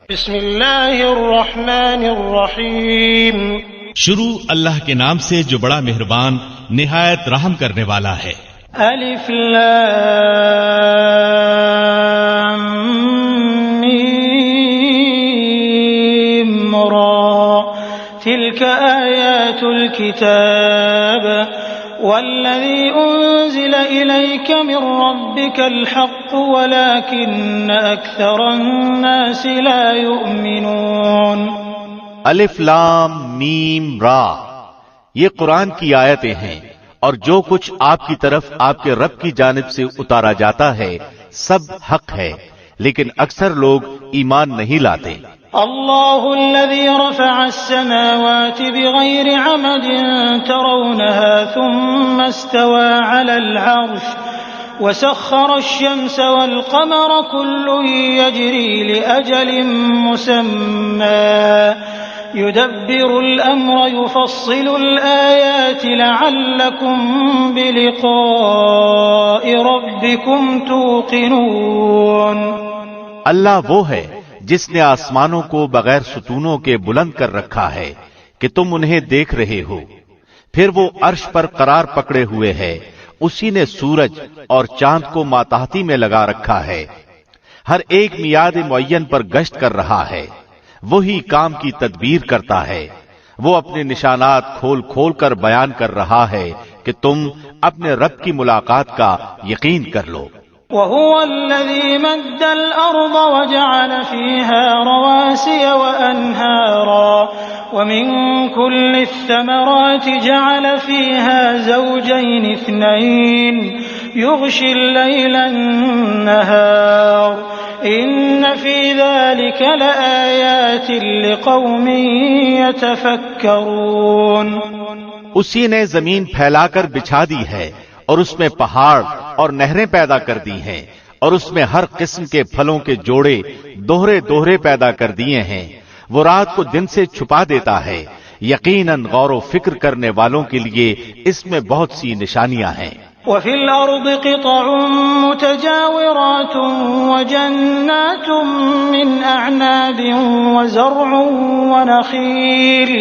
بسم اللہ الرحمن الرحیم شروع اللہ کے نام سے جو بڑا مہربان نہایت رحم کرنے والا ہے۔ الف لام میم را تلك آیات الكتاب والذی انزل الیک من ربک الحق ولكن اکثر الناس لا یؤمنون۔ الف لام میم را، یہ قرآن کی آیتیں ہیں، اور جو کچھ آپ کی طرف آپ کے رب کی جانب سے اتارا جاتا ہے سب حق ہے، لیکن اکثر لوگ ایمان نہیں لاتے۔ اللہ الذي رفع السماوات بغير عمد ترونها ثم استوى على العرش وسخر الشمس والقمر كل يجري لأجل مسمى يدبر الأمر يفصل الآيات لعلكم بلقاء ربكم توقنون۔ اللہ وہ ہے جس نے آسمانوں کو بغیر ستونوں کے بلند کر رکھا ہے کہ تم انہیں دیکھ رہے ہو، پھر وہ عرش پر قرار پکڑے ہوئے ہے، اسی نے سورج اور چاند کو ماتحتی میں لگا رکھا ہے، ہر ایک میعاد معین پر گشت کر رہا ہے، وہی کام کی تدبیر کرتا ہے، وہ اپنے نشانات کھول کھول کر بیان کر رہا ہے کہ تم اپنے رب کی ملاقات کا یقین کر لو۔ وهو الذي مد الأرض وجعل فيها رواسي وأنهارا ومن كل الثمرات جعل فيها زوجين اثنين يغشي الليل النهار إن في ذلك لآيات لقوم يتفكرون۔ اسی نے زمین پھیلا کر بچھا دی ہے اور اس میں پہاڑ اور نہریں پیدا کر دی ہیں، اور اس میں ہر قسم کے پھلوں کے جوڑے دوہرے دوہرے پیدا کر دیے ہیں، وہ رات کو دن سے چھپا دیتا ہے، یقیناً غور و فکر کرنے والوں کے لیے اس میں بہت سی نشانیاں ہیں۔ وفي الأرض قطع متجاورات وجنات من أعناب وزرع ونخيل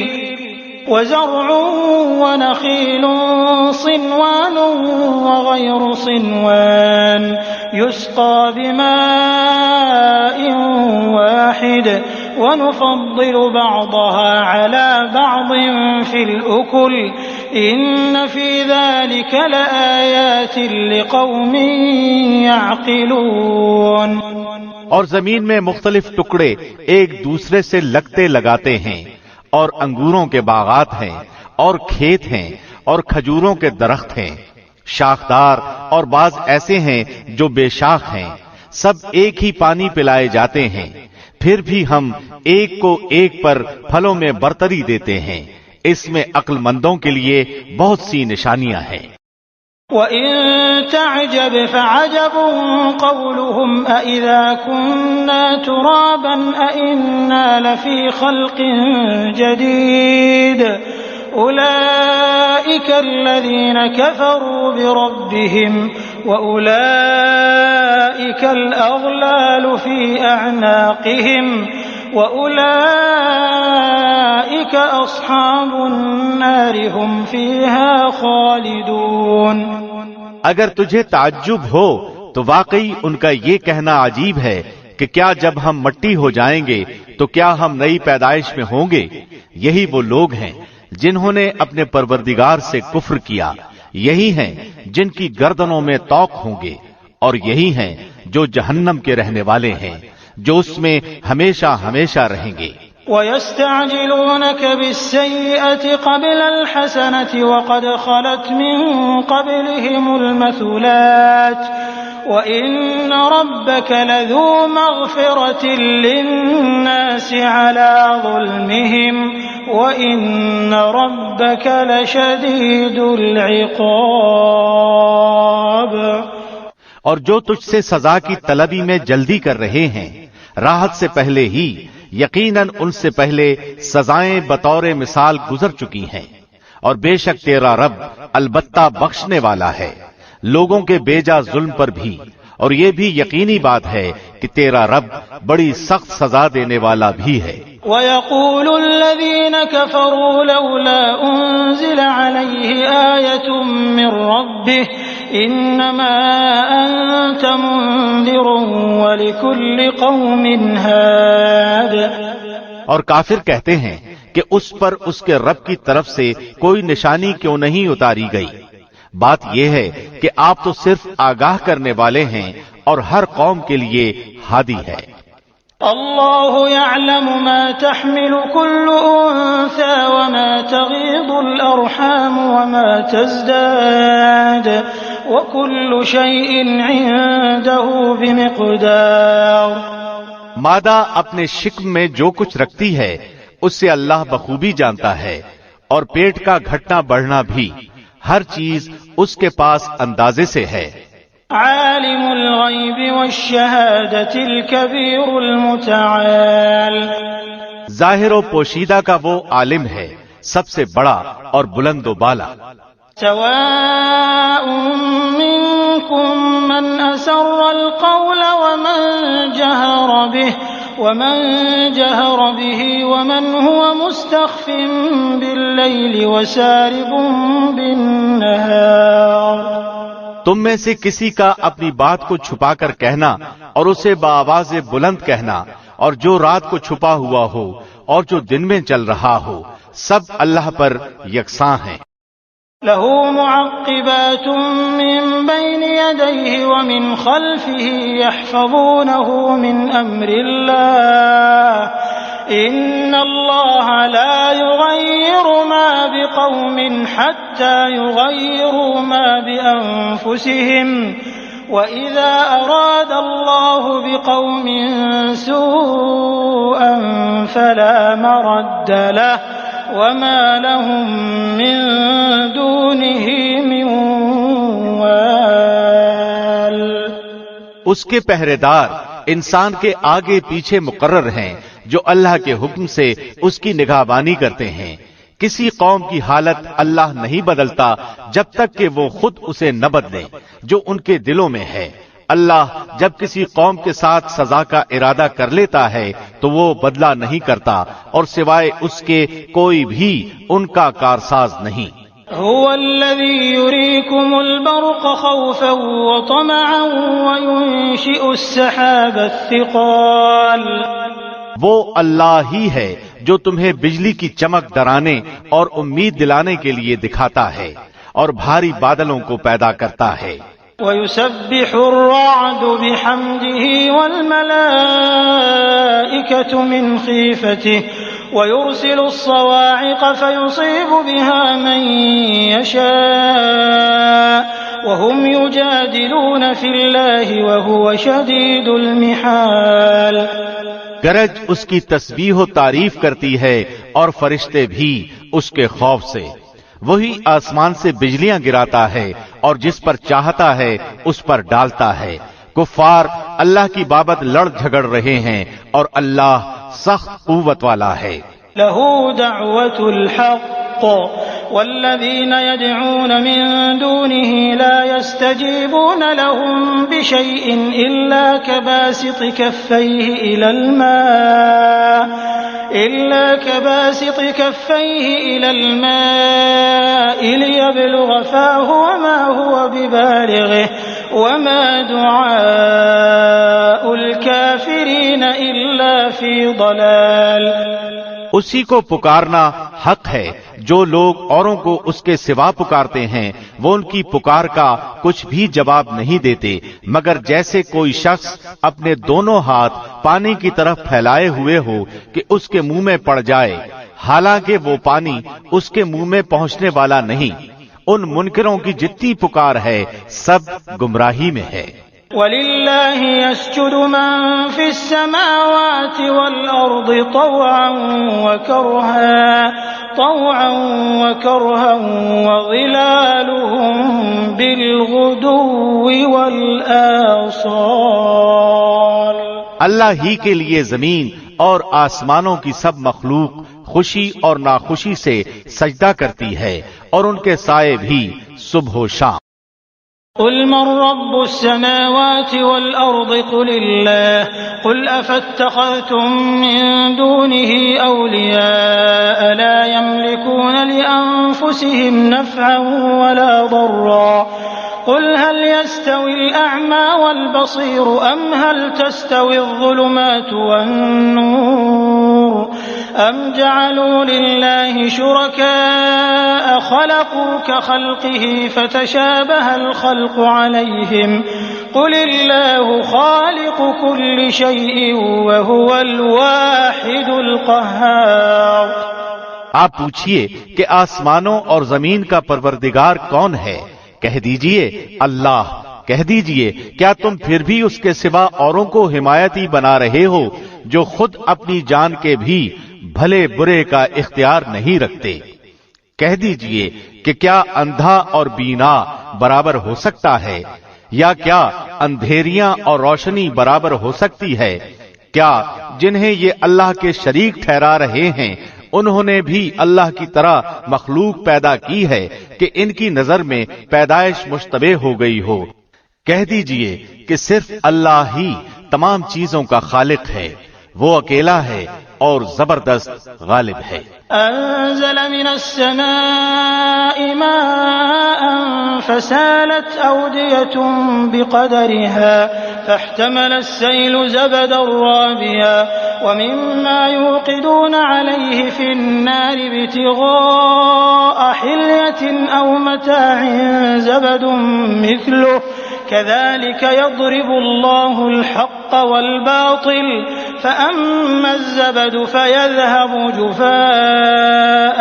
صنوان وغير صنوان يسقى بماء واحد ونفضل بعضها على بعض في الأكل إن في ذلك لآيات لقوم يعقلون۔ اور زمین میں مختلف ٹکڑے ایک دوسرے سے لگتے لگاتے ہیں، اور انگوروں کے باغات ہیں، اور کھیت ہیں، اور کھجوروں کے درخت ہیں، شاخدار، اور بعض ایسے ہیں جو بے شاخ ہیں، سب ایک ہی پانی پلائے جاتے ہیں، پھر بھی ہم ایک کو ایک پر پھلوں میں برتری دیتے ہیں، اس میں عقل مندوں کے لیے بہت سی نشانیاں ہیں۔ وَإِن تَعْجَبْ فَعَجَبٌ قَوْلُهُمْ أَإِذَا كُنَّا تُرَابًا أَإِنَّا لَفِي خَلْقٍ جَدِيدٍ أُولَئِكَ الَّذِينَ كَفَرُوا بِرَبِّهِمْ وَأُولَئِكَ الْأَغْلَالُ فِي أَعْنَاقِهِمْ وَأُولَئِكَ أَصْحَابُ النَّارِ هُمْ فِيهَا خَالِدُونَ۔ اگر تجھے تعجب ہو تو واقعی ان کا یہ کہنا عجیب ہے کہ کیا جب ہم مٹی ہو جائیں گے تو کیا ہم نئی پیدائش میں ہوں گے؟ یہی وہ لوگ ہیں جنہوں نے اپنے پروردگار سے کفر کیا، یہی ہیں جن کی گردنوں میں طوق ہوں گے، اور یہی ہیں جو جہنم کے رہنے والے ہیں، جو اس میں ہمیشہ ہمیشہ رہیں گے۔ وَيَسْتَعْجِلُونَكَ بِالسَّيِّئَةِ قَبْلَ الْحَسَنَةِ وَقَدْ خَلَتْ مِن قَبْلِهِمُ الْمَثُلَاتُ وَإِنَّ رَبَّكَ لَذُو مَغْفِرَةٍ لِلنَّاسِ عَلَى ظُلْمِهِمْ وَإِنَّ رَبَّكَ لَشَدِيدُ الْعِقَابِ۔ اور جو تجھ سے سزا کی طلبی میں جلدی کر رہے ہیں، راحت سے پہلے ہی یقیناً ان سے پہلے سزائیں بطور مثال گزر چکی ہیں، اور بے شک تیرا رب البتہ بخشنے والا ہے لوگوں کے بیجا ظلم پر بھی، اور یہ بھی یقینی بات ہے کہ تیرا رب بڑی سخت سزا دینے والا بھی ہے۔ وَيَقُولُ الَّذِينَ كَفَرُوا لَوْلَا أُنزِلَ عَلَيْهِ آيَةٌ مِّن رَّبِّهِ إِنَّمَا أَنتَ مُنذِرٌ وَلِكُلِّ قَوْمٍ هَادٍ۔ اور کافر کہتے ہیں کہ اس پر اس کے رب کی طرف سے کوئی نشانی کیوں نہیں اتاری گئی؟ بات یہ ہے کہ آپ تو صرف آگاہ کرنے والے ہیں اور ہر قوم کے لیے ہادی ہے۔ اللہ يعلم ما تحمل كل انثى وما تغيض الارحام وما تزداد وكل شيء عنده بمقدار۔ مادہ اپنے شکم میں جو کچھ رکھتی ہے اس سے اللہ بخوبی جانتا ہے، اور پیٹ کا گھٹنا بڑھنا بھی، ہر چیز اس کے پاس اندازے سے ہے۔ عالم الغیب والشہادۃ الکبیر المتعال۔ ظاہر و پوشیدہ کا وہ عالم ہے، سب سے بڑا اور بلند و بالا۔ سواء منکم من اسر القول ومن جهر به ومن هو مستخف باللیل وسارب بالنهار۔ تم میں سے کسی کا اپنی بات کو چھپا کر کہنا اور اسے بآواز بلند کہنا، اور جو رات کو چھپا ہوا ہو اور جو دن میں چل رہا ہو، سب اللہ پر یکساں ہیں۔ له معقبات من بين يديه ومن خلفه يحفظونه من أمر الله إن الله لا يغير ما بقوم حتى يغيروا ما بأنفسهم وإذا أراد الله بقوم سوءا فلا مرد له وما لهم من دونه من وال۔ اس کے پہرے دار انسان کے آگے پیچھے مقرر ہیں جو اللہ کے حکم سے اس کی نگہبانی کرتے ہیں۔ کسی قوم کی حالت اللہ نہیں بدلتا جب تک کہ وہ خود اسے نہ بدلے جو ان کے دلوں میں ہے۔ اللہ جب کسی قوم کے ساتھ سزا کا ارادہ کر لیتا ہے تو وہ بدلہ نہیں کرتا، اور سوائے اس کے کوئی بھی ان کا کارساز نہیں۔ هو الذي يريكم البرق خوفا وطمعا وينشئ السحاب الثقال۔ وہ اللہ ہی ہے جو تمہیں بجلی کی چمک ڈرانے اور امید دلانے کے لیے دکھاتا ہے، اور بھاری بادلوں کو پیدا کرتا ہے۔ ويسبح الرعد بحمده والملائكة من خيفته ويرسل الصواعق فيصيب بها من يشاء وهم يجادلون في الله وهو شديد المحال۔ گرج اس کی تسبیح و تعریف کرتی ہے اور فرشتے بھی اس کے خوف سے۔ وہی آسمان سے بجلیاں گراتا ہے اور جس پر چاہتا ہے اس پر ڈالتا ہے۔ کفار اللہ کی بابت لڑ جھگڑ رہے ہیں اور اللہ سخت قوت والا ہے۔ له دعوة الحق والذين يدعون من دونه لا يستجيبون لهم بشيء إلا كباسط كفيه إلى الماء ليبلغ فاه وما هو ببالغه وما دعاء الكافرين إلا في ضلال۔ اسی کو پکارنا حق ہے۔ جو لوگ اوروں کو اس کے سوا پکارتے ہیں وہ ان کی پکار کا کچھ بھی جواب نہیں دیتے مگر جیسے کوئی شخص اپنے دونوں ہاتھ پانی کی طرف پھیلائے ہوئے ہو کہ اس کے منہ میں پڑ جائے، حالانکہ وہ پانی اس کے منہ میں پہنچنے والا نہیں۔ ان منکروں کی جتنی پکار ہے سب گمراہی میں ہے۔ وَلِلَّهِ يَسْجُدُ مَن فِي السَّمَاوَاتِ وَالْأَرْضِ طَوْعًا وَكَرْهًا وَظِلَالُهُم بِالْغُدُوِّ وَالْآصَالِ۔ اللہ ہی کے لیے زمین اور آسمانوں کی سب مخلوق خوشی اور ناخوشی سے سجدہ کرتی ہے، اور ان کے سائے بھی صبح و شام۔ قل من رب السماوات والأرض قل الله قل أفاتخذتم من دونه أولياء لا يملكون لأنفسهم نفعا ولا ضرا قل هل يستوي الأعمى والبصير أم هل تستوي الظلمات والنور أم جعلوا لله شركاء خلقوا كخلقه فتشابه الخلق عليهم قل الله خالق كل شيء وهو الواحد القهار۔ آپ پوچھیے کہ آسمانوں اور زمین کا پروردگار کون ہے؟ کہہ دیجئے اللہ۔ کہہ دیجئے کیا تم پھر بھی اس کے سوا اوروں کو حمایتی بنا رہے ہو جو خود اپنی جان کے بھی بھلے برے کا اختیار نہیں رکھتے؟ کہہ دیجئے کہ کیا اندھا اور بینا برابر ہو سکتا ہے، یا کیا اندھیریاں اور روشنی برابر ہو سکتی ہے؟ کیا جنہیں یہ اللہ کے شریک ٹھہرا رہے ہیں انہوں نے بھی اللہ کی طرح مخلوق پیدا کی ہے کہ ان کی نظر میں پیدائش مشتبہ ہو گئی ہو؟ کہہ دیجئے کہ صرف اللہ ہی تمام چیزوں کا خالق ہے، وہ اکیلا ہے اور زبردست غالب ہے۔ انزل من السماء ماء فسالت أودية بقدرها فاحتمل السيل زبدا رابيا ومما يوقدون عليه في النار ابتغاء حلية أو متاع زبد مثله كذلك يضرب الله الحق والباطل فأما الزبد فيذهب جفاء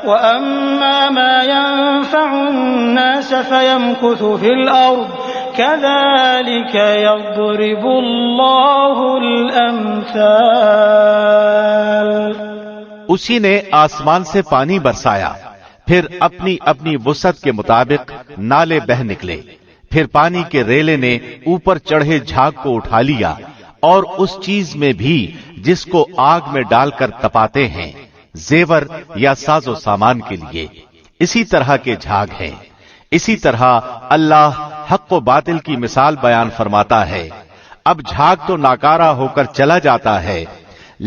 وأما ما ينفع الناس فيمكث في الأرض كذلك يضرب الله الأمثال۔ اسی نے آسمان سے پانی برسایا، پھر اپنی اپنی وسعت کے مطابق نالے بہہ نکلے، پھر پانی کے ریلے نے اوپر چڑھے جھاگ کو اٹھا لیا، اور اس چیز میں بھی جس کو آگ میں ڈال کر تپاتے ہیں، زیور یا ساز و سامان کے لیے، اسی طرح کے جھاگ ہیں۔ اسی طرح اللہ حق و باطل کی مثال بیان فرماتا ہے۔ اب جھاگ تو ناکارہ ہو کر چلا جاتا ہے،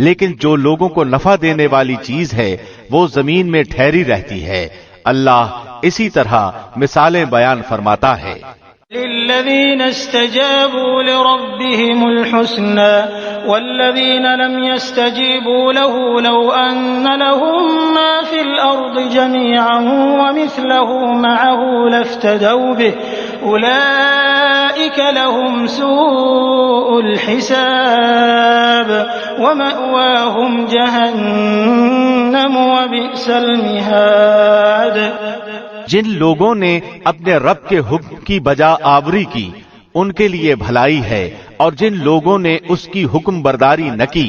لیکن جو لوگوں کو نفع دینے والی چیز ہے وہ زمین میں ٹھہری رہتی ہے۔ اللہ اسی طرح مثالیں بیان فرماتا ہے۔ للذين استجابوا لربهم الحسنى والذين لم يستجيبوا له لو أن لهم ما في الأرض جميعا ومثله معه لافتدوا به أولئك لهم سوء الحساب ومأواهم جهنم وبئس المهاد۔ جن لوگوں نے اپنے رب کے حکم کی بجا آوری کی ان کے لیے بھلائی ہے، اور جن لوگوں نے اس کی حکم برداری نہ کی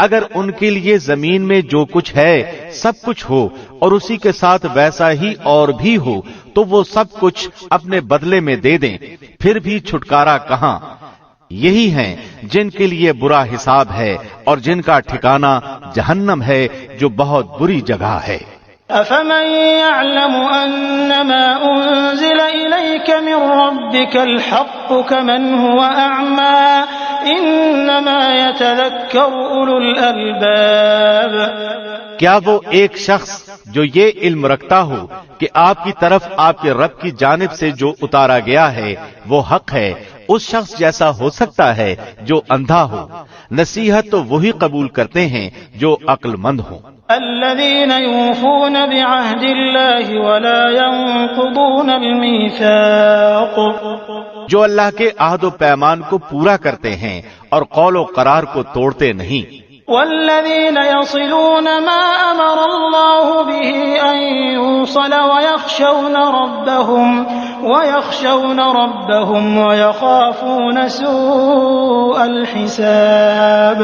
اگر ان کے لیے زمین میں جو کچھ ہے سب کچھ ہو اور اسی کے ساتھ ویسا ہی اور بھی ہو تو وہ سب کچھ اپنے بدلے میں دے دیں، پھر بھی چھٹکارا کہاں؟ یہی ہیں جن کے لیے برا حساب ہے اور جن کا ٹھکانہ جہنم ہے جو بہت بری جگہ ہے۔ أفمن يعلم أنما أنزل إليك من ربك الحق كمن هو أعمى إنما يتذكر أولو الألباب۔ کیا وہ ایک شخص جو یہ علم رکھتا ہو کہ آپ کی طرف آپ کے رب کی جانب سے جو اتارا گیا ہے وہ حق ہے، اس شخص جیسا ہو سکتا ہے جو اندھا ہو؟ نصیحت تو وہی قبول کرتے ہیں جو عقل مند ہوں۔ الذين يوفون بعهد الله ولا ينقضون الميثاق، جو اللہ کے عہد و پیمان کو پورا کرتے ہیں اور قول و قرار کو توڑتے نہیں۔ والذين يصلون ما أمر الله به أن يوصل ويخشون ربهم ويخافون سوء الحساب۔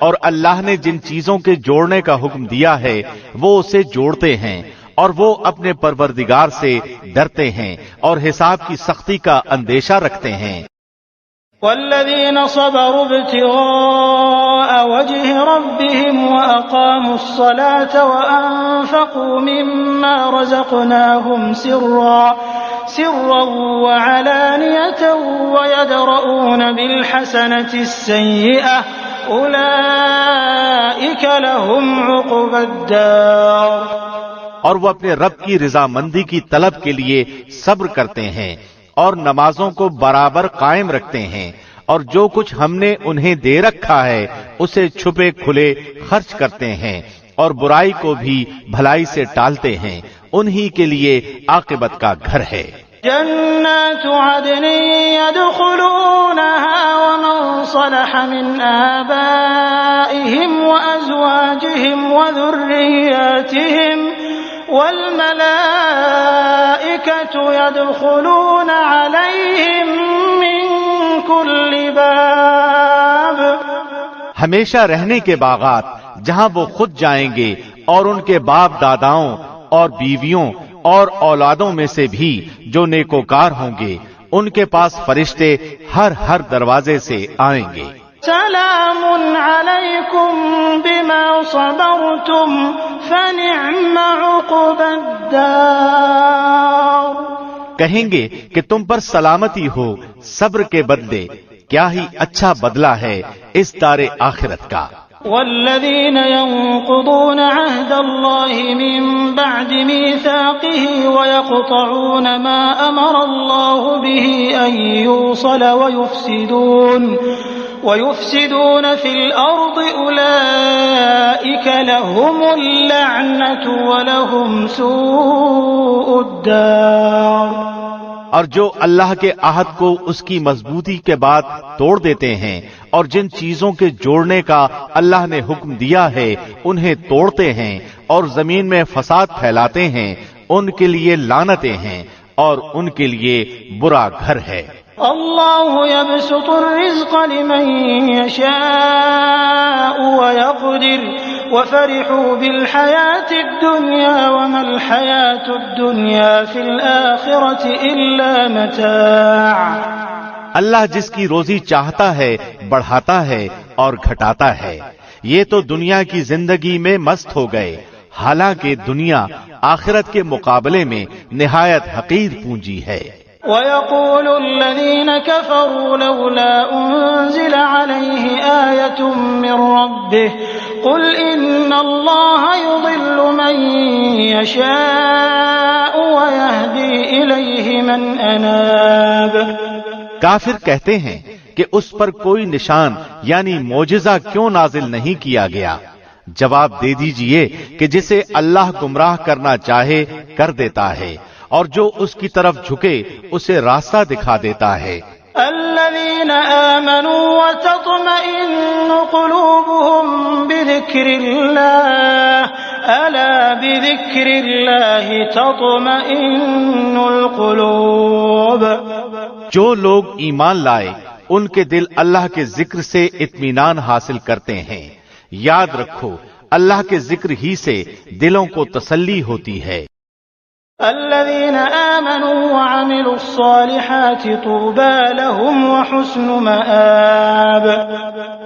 اور اللہ نے جن چیزوں کے جوڑنے کا حکم دیا ہے وہ اسے جوڑتے ہیں، اور وہ اپنے پروردگار سے ڈرتے ہیں اور حساب کی سختی کا اندیشہ رکھتے ہیں۔ والذين صبروا ابتغاء وجه ربهم وأقاموا الصلاة وأنفقوا مما رزقناهم سرا وعلانية ويدرؤون بالحسنة السيئة أولئك لهم عقبى الدار۔ اور وہ اپنے رب کی رضامندی کی طلب کے لیے صبر کرتے ہیں اور نمازوں کو برابر قائم رکھتے ہیں، اور جو کچھ ہم نے انہیں دے رکھا ہے اسے چھپے کھلے خرچ کرتے ہیں، اور برائی کو بھی بھلائی سے ٹالتے ہیں، انہی کے لیے عاقبت کا گھر ہے۔ جنات عدن يدخلونها ومن صلح من آبائهم وأزواجهم وذرياتهم والملائكة يدخلون عليهم من كل باب۔ ہمیشہ رہنے کے باغات جہاں وہ خود جائیں گے، اور ان کے باپ داداؤں اور بیویوں اور اولادوں میں سے بھی جو نیکوکار ہوں گے، ان کے پاس فرشتے ہر دروازے سے آئیں گے۔ سلام علیکم بما صبرتم فنعم عقبى الدار۔ کہیں گے کہ تم پر سلامتی ہو صبر کے بدلے، کیا ہی اچھا بدلہ ہے اس دار آخرت کا۔ والذين ينقضون عهد الله من بعد ميثاقه ويقطعون ما أمر الله به أن يوصل ويفسدون في الأرض أولئك لهم اللعنة ولهم سوء الدار۔ اور جو اللہ کے عہد کو اس کی مضبوطی کے بعد توڑ دیتے ہیں اور جن چیزوں کے جوڑنے کا اللہ نے حکم دیا ہے انہیں توڑتے ہیں اور زمین میں فساد پھیلاتے ہیں، ان کے لیے لعنتیں ہیں اور ان کے لیے برا گھر ہے۔ اللہ یبسط الرزق لمن یشاء ویقدر وفرحوا بالحیاة الدنیا وما الحیاة الدنیا فی الآخرة الا متاع۔ اللہ جس کی روزی چاہتا ہے بڑھاتا ہے اور گھٹاتا ہے، یہ تو دنیا کی زندگی میں مست ہو گئے، حالانکہ دنیا آخرت کے مقابلے میں نہایت حقیر پونجی ہے۔ وَيَقُولُ الَّذِينَ كَفَرُوا لَوْلَا أُنزِلَ عَلَيْهِ آيَةٌ مِّن رَّبِّهِ قُلْ إِنَّ اللَّهَ يُضِلُّ مَن يَشَاءُ وَيَهْدِي إِلَيْهِ مَنْ أَنَابَ۔ کافر کہتے ہیں کہ اس پر کوئی نشان یعنی معجزہ کیوں نازل نہیں کیا گیا؟ جواب دے دیجئے کہ جسے اللہ گمراہ کرنا چاہے کر دیتا ہے، اور جو اس کی طرف جھکے اسے راستہ دکھا دیتا ہے۔ الذين آمنوا وتطمئن قلوبهم بذكر الله ألا بذكر الله تطمئن القلوب۔ جو لوگ ایمان لائے ان کے دل اللہ کے ذکر سے اطمینان حاصل کرتے ہیں۔ یاد رکھو اللہ کے ذکر ہی سے دلوں کو تسلی ہوتی ہے۔ الذين آمنوا وعملوا الصالحات طوبى لهم وحسن مآب۔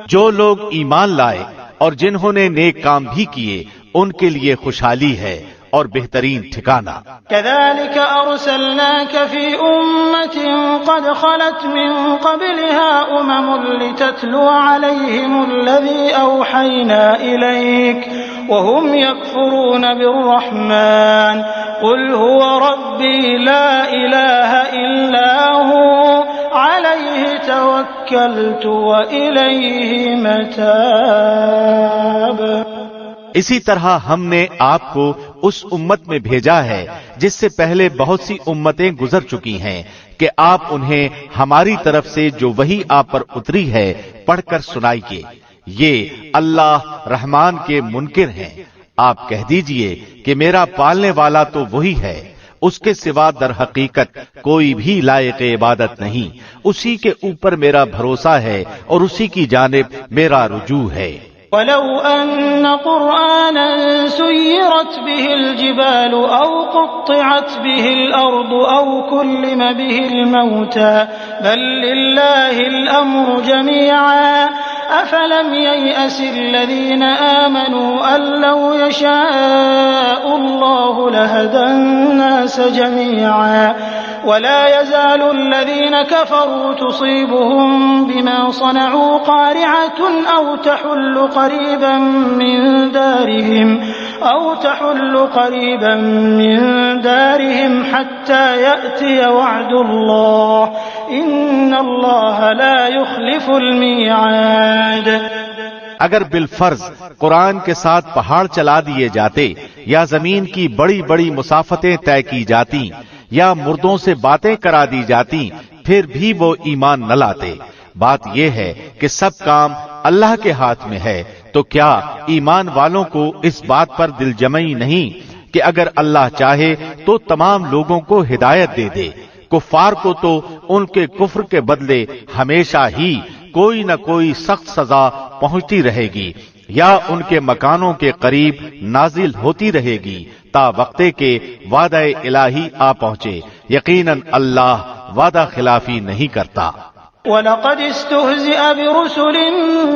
جو لوگ ایمان لائے اور جنہوں نے نیک کام بھی کیے ان کے لیے خوشحالی ہے اور بہترین ٹھکانہ۔ كذلك أرسلناك في أمة قد خلت من قبلها لتتلو عليهم الذي أوحينا إليك وهم يكفرون بالرحمن قل هو ربي لا إله إلا هو عليه توكلت وإليه متاب۔ اسی طرح ہم نے آپ کو اس امت میں بھیجا ہے جس سے پہلے بہت سی امتیں گزر چکی ہیں کہ آپ انہیں ہماری طرف سے جو وحی آپ پر اتری ہے پڑھ کر سنائیے۔ یہ اللہ رحمان کے منکر ہیں۔ آپ کہہ دیجئے کہ میرا پالنے والا تو وہی ہے، اس کے سوا در حقیقت کوئی بھی لائق عبادت نہیں، اسی کے اوپر میرا بھروسہ ہے اور اسی کی جانب میرا رجوع ہے۔ وَلَوْ أَنَّ قُرْآنًا سُيِّرَتْ بِهِ الْجِبَالُ أَوْ قُطِّعَتْ بِهِ الْأَرْضُ أَوْ كُلِّمَ بِهِ الْمَوْتَى بَل لِّلَّهِ الْأَمْرُ جَمِيعًا أفلم ييأس الذين آمنوا أن لو يشاء الله لهدى الناس جميعا ولا يزال الذين كفروا تصيبهم بما صنعوا قارعة أو تحل قريبا من دارهم حتى يأتي وعد الله إن الله لا يخلف الميعاد. اگر بالفرض قرآن کے ساتھ پہاڑ چلا دیے جاتے یا زمین کی بڑی بڑی مسافتیں طے کی جاتی یا مردوں سے باتیں کرا دی جاتی پھر بھی وہ ایمان نہ لاتے. بات یہ ہے کہ سب کام اللہ کے ہاتھ میں ہے. تو کیا ایمان والوں کو اس بات پر دل جمعی نہیں کہ اگر اللہ چاہے تو تمام لوگوں کو ہدایت دے دے؟ کفار کو تو ان کے کفر کے بدلے ہمیشہ ہی کوئی نہ کوئی سخت سزا پہنچتی رہے گی یا ان کے مکانوں کے قریب نازل ہوتی رہے گی تا وقتے کے وعدہ الہی آ پہنچے. یقیناً اللہ وعدہ خلافی نہیں کرتا. وَلَقَدِ اسْتُهْزِئَ بِرُسُلٍ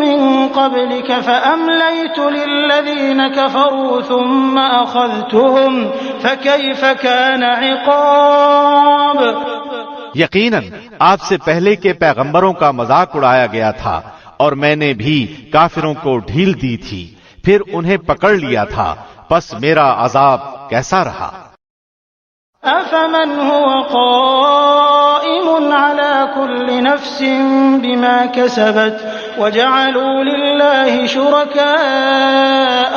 مِّن قَبْلِكَ فَأَمْلَيْتُ لِلَّذِينَ كَفَرُوا ثُمَّ أَخَذْتُهُمْ فَكَيْفَ كَانَ عِقَابِ. یقیناً آپ سے پہلے کے پیغمبروں کا مذاق اڑایا گیا تھا اور میں نے بھی کافروں کو ڈھیل دی تھی پھر انہیں پکڑ لیا تھا پس میرا عذاب کیسا رہا. أَفَمَنْ هُوَ قَائِمٌ عَلَى كُلِّ نَفْسٍ بِمَا كَسَبَتْ وَجَعَلُوا لِلَّهِ شُرَكَاءَ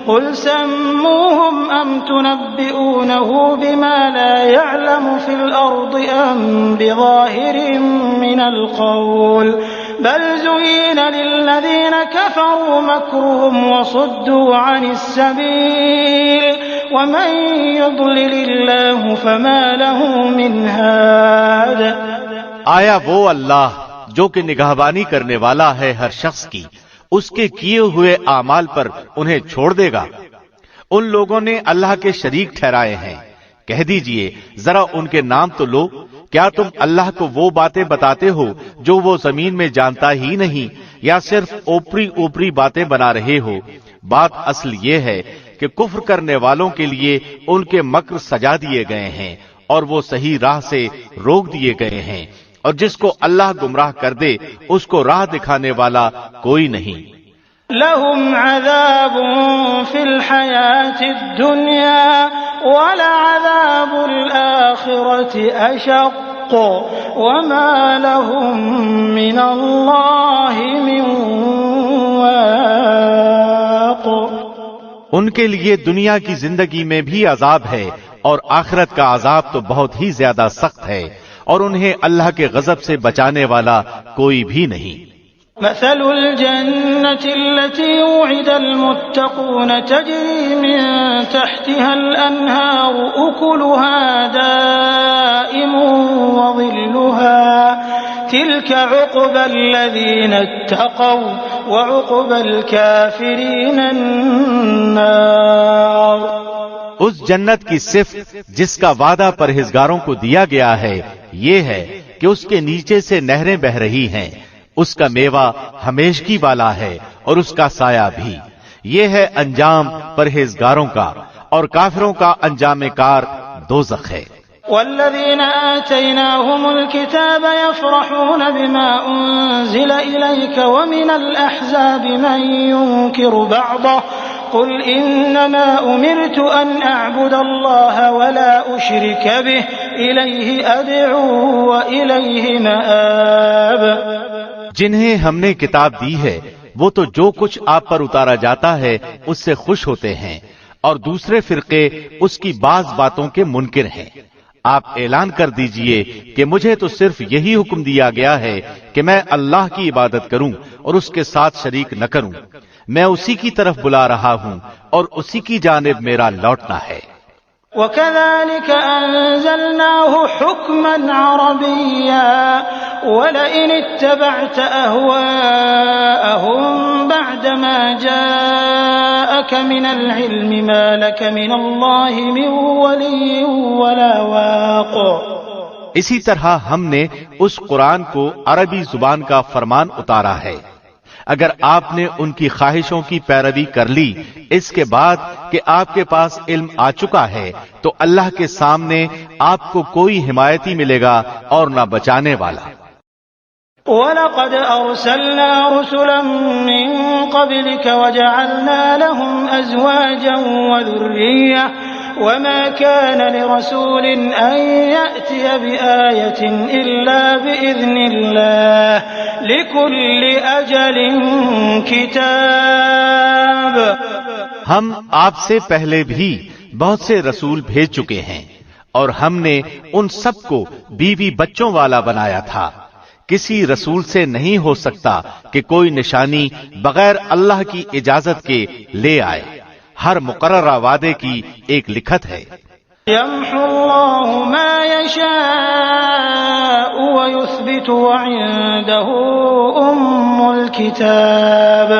قُلْ سَمُّوهُمْ أَمْ تُنَبِّئُونَهُ بِمَا لَا يَعْلَمُ فِي الْأَرْضِ أَمْ بِظَاهِرٍ مِّنَ الْقَوْلِ بَلْ زُيِّنَ لِلَّذِينَ كَفَرُوا مَكْرُهُمْ وَصُدُّوا عَنِ السَّبِيلِ وَمَن يُضْلِلِ اللَّهُ فَمَا لَهُ مِنْ هَادٍ. آیا وہ اللہ جو کہ نگہبانی کرنے والا ہے ہر شخص کی اس کے کیے ہوئے اعمال پر انہیں چھوڑ دے گا؟ ان لوگوں نے اللہ کے شریک ٹھہرائے ہیں. کہہ دیجئے ذرا ان کے نام تو لو. کیا تم اللہ کو وہ باتیں بتاتے ہو جو وہ زمین میں جانتا ہی نہیں یا صرف اوپری اوپری باتیں بنا رہے ہو؟ بات اصل یہ ہے کہ کفر کرنے والوں کے لیے ان کے مکر سجا دیے گئے ہیں اور وہ صحیح راہ سے روک دیے گئے ہیں، اور جس کو اللہ گمراہ کر دے اس کو راہ دکھانے والا کوئی نہیں. لهم عذاب في الحياة الدنيا ولعذاب الآخرة أشق وما لهم من الله من واق. ان کے لیے دنیا کی زندگی میں بھی عذاب ہے اور آخرت کا عذاب تو بہت ہی زیادہ سخت ہے، اور انہیں اللہ کے غضب سے بچانے والا کوئی بھی نہیں. مثل الجنة التي وعد المتقون تجري من تحتها الأنهار أكلها دائم وظلها تلك عقبى الذين اتقوا وعقبى الكافرين النار. اس جنت کی صفت جس کا وعدہ پرہیزگاروں کو دیا گیا ہے یہ ہے کہ اس کے نیچے سے نہریں بہ رہی ہیں، اس کا میوہ ہمیشگی والا ہے اور اس کا سایہ بھی. یہ ہے انجام پرہیزگاروں کا، اور کافروں کا انجام کار دوزخ ہے. والذين آتيناهم الكتاب يفرحون بما أنزل إليك ومن الأحزاب من ينكر بعضه قل إنما أمرت أن أعبد الله ولا أشرك به إليه أدعو وإليه مآب. جنہیں ہم نے کتاب دی ہے وہ تو جو کچھ آپ پر اتارا جاتا ہے اس سے خوش ہوتے ہیں، اور دوسرے فرقے اس کی بعض باتوں کے منکر ہیں. آپ اعلان کر دیجئے کہ مجھے تو صرف یہی حکم دیا گیا ہے کہ میں اللہ کی عبادت کروں اور اس کے ساتھ شریک نہ کروں. میں اسی کی طرف بلا رہا ہوں اور اسی کی جانب میرا لوٹنا ہے. وَكَذَلِكَ أَنزَلْنَاهُ حُكْمًا عَرَبِيًّا وَلَئِنِ اتَّبَعْتَ أَهْوَاءَهُمْ بَعْدَمَا جَاءَكَ مِنَ الْعِلْمِ مَا لَكَ مِنَ اللَّهِ مِنْ وَلِيٍّ وَلَا وَاقٍ. اسی طرح ہم نے اس قرآن کو عربی زبان کا فرمان اتارا ہے۔ اگر آپ نے ان کی خواہشوں کی پیروی کر لی اس کے بعد کہ آپ کے پاس علم آ چکا ہے تو اللہ کے سامنے آپ کو کوئی حمایتی ملے گا اور نہ بچانے والا۔ وَلَقَدْ أَرْسَلْنَا رُسُلًا مِّن قَبْلِكَ وَجَعَلْنَا لَهُمْ أَزْوَاجًا وَذُرِّيَّةً وَمَا كَانَ لِرَسُولٍ أَن يَأْتِيَ بِآيَةٍ إِلَّا بِإِذْنِ اللَّهِ لِكُلِّ أَجَلٍ كِتَابٌ۔ ہم آپ سے پہلے بھی بہت سے رسول بھیج چکے ہیں اور ہم نے ان سب کو بیوی بچوں والا بنایا تھا۔ کسی رسول سے نہیں ہو سکتا کہ کوئی نشانی بغیر اللہ کی اجازت کے لے آئے۔ ہر مقررہ وعدے کی ایک لکھت ہے۔ يَمْحُو اللَّهُ مَا يَشَاءُ وَيُثْبِتُ وَعِندَهُ أُمُّ الْكِتَابِ۔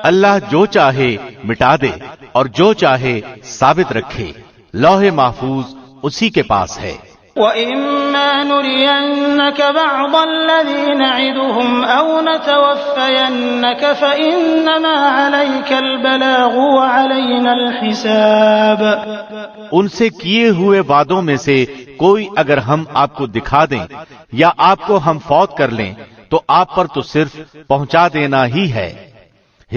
اللہ جو چاہے مٹا دے اور جو چاہے ثابت رکھے، لوح محفوظ اسی کے پاس ہے۔ وَإِمَّا نُرِيَنَّكَ بَعْضَ الَّذِي نَعِدُهُمْ أَوْ نَتَوَفَّيَنَّكَ فَإِنَّمَا عَلَيْكَ الْبَلَاغُ وَعَلَيْنَا الْحِسَابُ۔ ان سے کیے ہوئے وعدوں میں سے کوئی اگر ہم آپ کو دکھا دیں یا آپ کو ہم فوت کر لیں تو آپ پر تو صرف پہنچا دینا ہی ہے،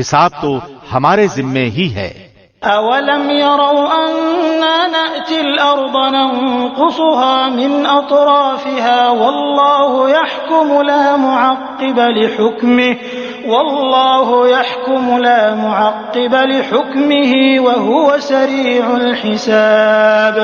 حساب تو ہمارے ذمے ہی ہے۔ أَوَلَمْ يَرَوْا أَنَّا نَأْتِي الْأَرْضَ نَنقُصُهَا مِنْ أَطْرَافِهَا وَاللَّهُ يَحْكُمُ لَا مُعَقِّبَ لِحُكْمِهِ وَهُوَ سَرِيعُ الْحِسَابِ۔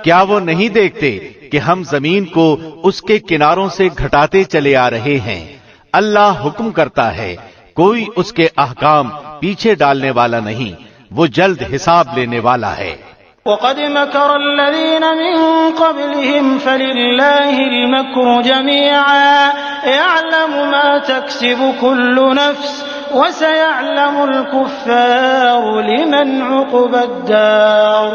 کیا وہ نہیں دیکھتے کہ ہم زمین کو اس کے کناروں سے گھٹاتے چلے آ رہے ہیں؟ اللہ حکم کرتا ہے، کوئی اس کے احکام پیچھے ڈالنے والا نہیں، وہ جلد حساب لینے والا ہے۔ وَقَدْ مَكَرَ الَّذِينَ مِن قَبْلِهِمْ فَلِلَّهِ الْمَكْرُ جَمِيعًا يَعْلَمُ مَا تَكْسِبُ كُلُّ نَفْسٍ وَسَيَعْلَمُ الْكُفَّارُ لِمَنْ عُقْبَى الدَّارِ۔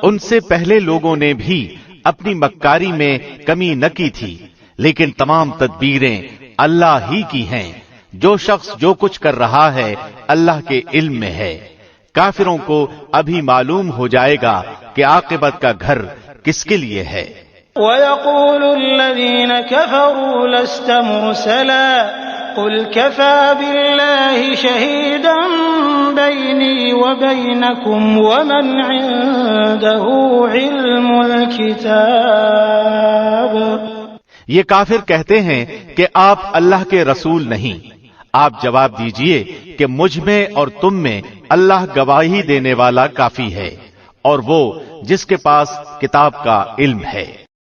ان سے پہلے لوگوں نے بھی اپنی مکاری میں کمی نہ کی تھی، لیکن تمام تدبیریں اللہ ہی کی ہیں۔ جو شخص جو کچھ کر رہا ہے اللہ کے علم میں ہے۔ کافروں کو ابھی معلوم ہو جائے گا کہ عاقبت کا گھر کس کے لیے ہے۔ وَيَقُولُ الَّذِينَ كَفَرُوا لَسْتَ مُرْسَلًا قُلْ كَفَى بِاللَّهِ شَهِيدًا بَيْنِي وَبَيْنَكُمْ وَمَنْ عِندَهُ عِلْمُ الْكِتَابِ۔ یہ کافر کہتے ہیں کہ آپ اللہ کے رسول نہیں۔ آپ جواب دیجئے کہ مجھ میں اور تم میں اللہ گواہی دینے والا کافی ہے، اور وہ جس کے پاس کتاب کا علم ہے۔